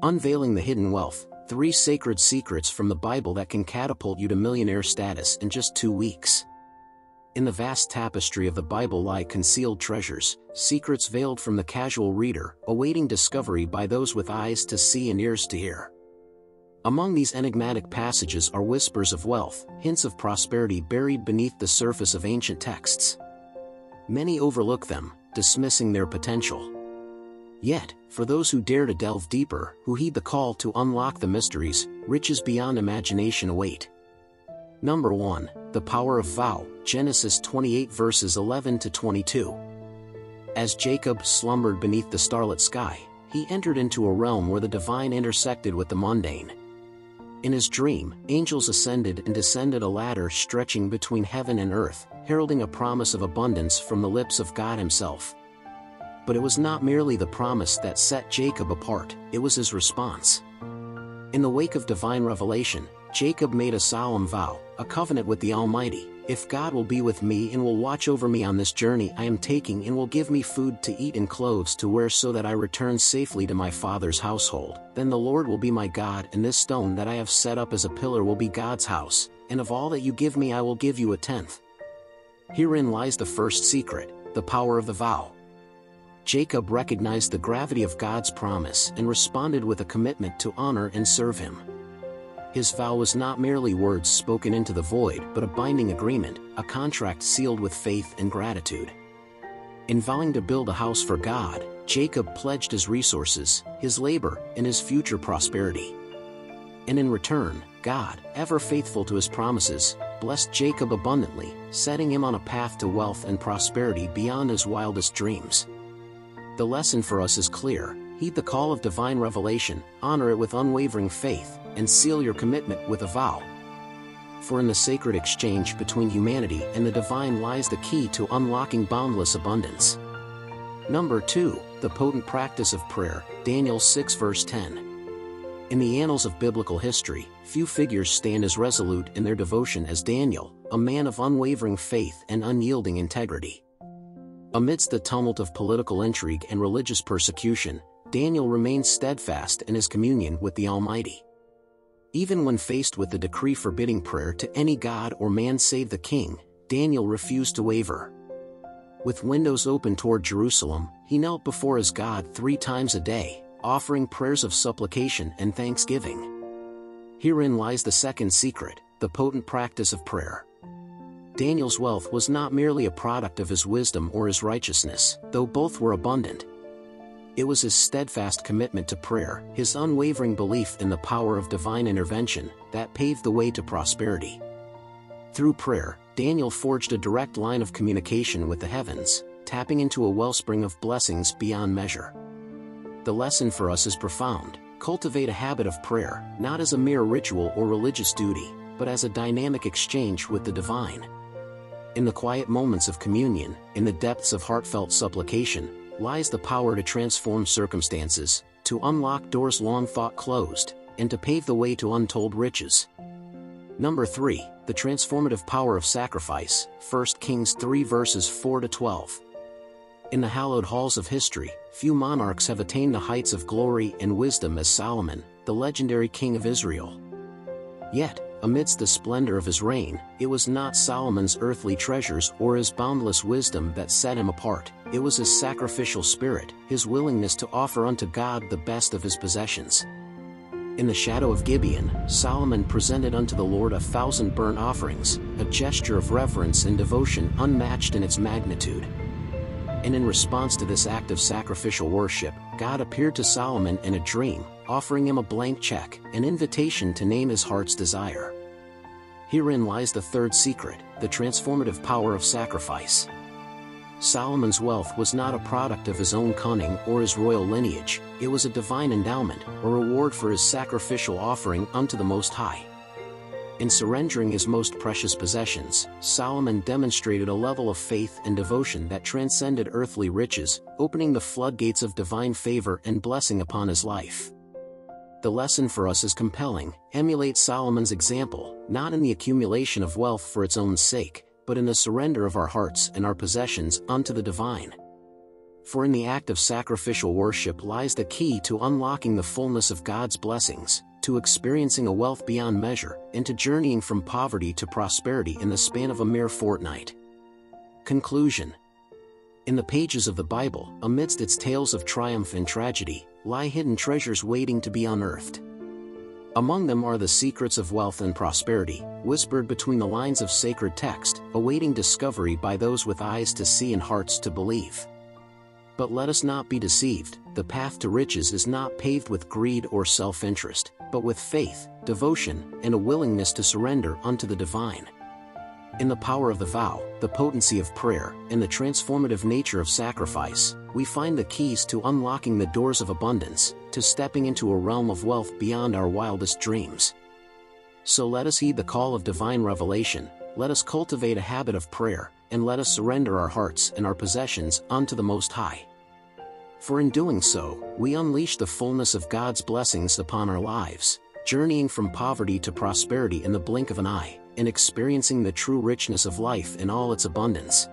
Unveiling the Hidden Wealth, 3 Sacred Secrets from the Bible that can catapult you to millionaire status in just 2 weeks. In the vast tapestry of the Bible lie concealed treasures, secrets veiled from the casual reader, awaiting discovery by those with eyes to see and ears to hear. Among these enigmatic passages are whispers of wealth, hints of prosperity buried beneath the surface of ancient texts. Many overlook them, dismissing their potential. Yet, for those who dare to delve deeper, who heed the call to unlock the mysteries, riches beyond imagination await. Number 1. The Power of Vow, Genesis 28 verses 11 to 22. As Jacob slumbered beneath the starlit sky, he entered into a realm where the divine intersected with the mundane. In his dream, angels ascended and descended a ladder stretching between heaven and earth, heralding a promise of abundance from the lips of God himself. But it was not merely the promise that set Jacob apart, it was his response. In the wake of divine revelation, Jacob made a solemn vow, a covenant with the Almighty. If God will be with me and will watch over me on this journey I am taking and will give me food to eat and clothes to wear so that I return safely to my father's household, then the Lord will be my God, and this stone that I have set up as a pillar will be God's house, and of all that you give me I will give you a tenth. Herein lies the first secret, the power of the vow. Jacob recognized the gravity of God's promise and responded with a commitment to honor and serve him. His vow was not merely words spoken into the void but a binding agreement, a contract sealed with faith and gratitude. In vowing to build a house for God, Jacob pledged his resources, his labor, and his future prosperity. And in return, God, ever faithful to his promises, blessed Jacob abundantly, setting him on a path to wealth and prosperity beyond his wildest dreams. The lesson for us is clear: heed the call of divine revelation, honor it with unwavering faith, and seal your commitment with a vow. For in the sacred exchange between humanity and the divine lies the key to unlocking boundless abundance. Number 2. The Potent Practice of Prayer, Daniel 6 verse 10. In the annals of biblical history, few figures stand as resolute in their devotion as Daniel, a man of unwavering faith and unyielding integrity. Amidst the tumult of political intrigue and religious persecution, Daniel remained steadfast in his communion with the Almighty. Even when faced with the decree forbidding prayer to any god or man save the king, Daniel refused to waver. With windows open toward Jerusalem, he knelt before his God 3 times a day, offering prayers of supplication and thanksgiving. Herein lies the second secret, the potent practice of prayer. Daniel's wealth was not merely a product of his wisdom or his righteousness, though both were abundant. It was his steadfast commitment to prayer, his unwavering belief in the power of divine intervention, that paved the way to prosperity. Through prayer, Daniel forged a direct line of communication with the heavens, tapping into a wellspring of blessings beyond measure. The lesson for us is profound: cultivate a habit of prayer, not as a mere ritual or religious duty, but as a dynamic exchange with the divine. In the quiet moments of communion, in the depths of heartfelt supplication, lies the power to transform circumstances, to unlock doors long thought closed, and to pave the way to untold riches. Number 3. The transformative power of sacrifice, 1 Kings 3 verses 4 to 12. In the hallowed halls of history, few monarchs have attained the heights of glory and wisdom as Solomon, the legendary king of Israel. Yet, amidst the splendor of his reign, it was not Solomon's earthly treasures or his boundless wisdom that set him apart, it was his sacrificial spirit, his willingness to offer unto God the best of his possessions. In the shadow of Gibeon, Solomon presented unto the Lord 1,000 burnt offerings, a gesture of reverence and devotion unmatched in its magnitude. And in response to this act of sacrificial worship, God appeared to Solomon in a dream, offering him a blank check, an invitation to name his heart's desire. Herein lies the third secret, the transformative power of sacrifice. Solomon's wealth was not a product of his own cunning or his royal lineage, it was a divine endowment, a reward for his sacrificial offering unto the Most High. In surrendering his most precious possessions, Solomon demonstrated a level of faith and devotion that transcended earthly riches, opening the floodgates of divine favor and blessing upon his life. The lesson for us is compelling: emulate Solomon's example, not in the accumulation of wealth for its own sake, but in the surrender of our hearts and our possessions unto the divine. for in the act of sacrificial worship lies the key to unlocking the fullness of God's blessings, to experiencing a wealth beyond measure, and to journeying from poverty to prosperity in the span of a mere fortnight. Conclusion. In the pages of the Bible, amidst its tales of triumph and tragedy, lie hidden treasures waiting to be unearthed. Among them are the secrets of wealth and prosperity, whispered between the lines of sacred text, awaiting discovery by those with eyes to see and hearts to believe. But let us not be deceived, the path to riches is not paved with greed or self-interest, but with faith, devotion, and a willingness to surrender unto the divine. In the power of the vow, the potency of prayer, and the transformative nature of sacrifice, we find the keys to unlocking the doors of abundance, to stepping into a realm of wealth beyond our wildest dreams. So let us heed the call of divine revelation, let us cultivate a habit of prayer, and let us surrender our hearts and our possessions unto the Most High. For in doing so, we unleash the fullness of God's blessings upon our lives, journeying from poverty to prosperity in the blink of an eye, and experiencing the true richness of life in all its abundance.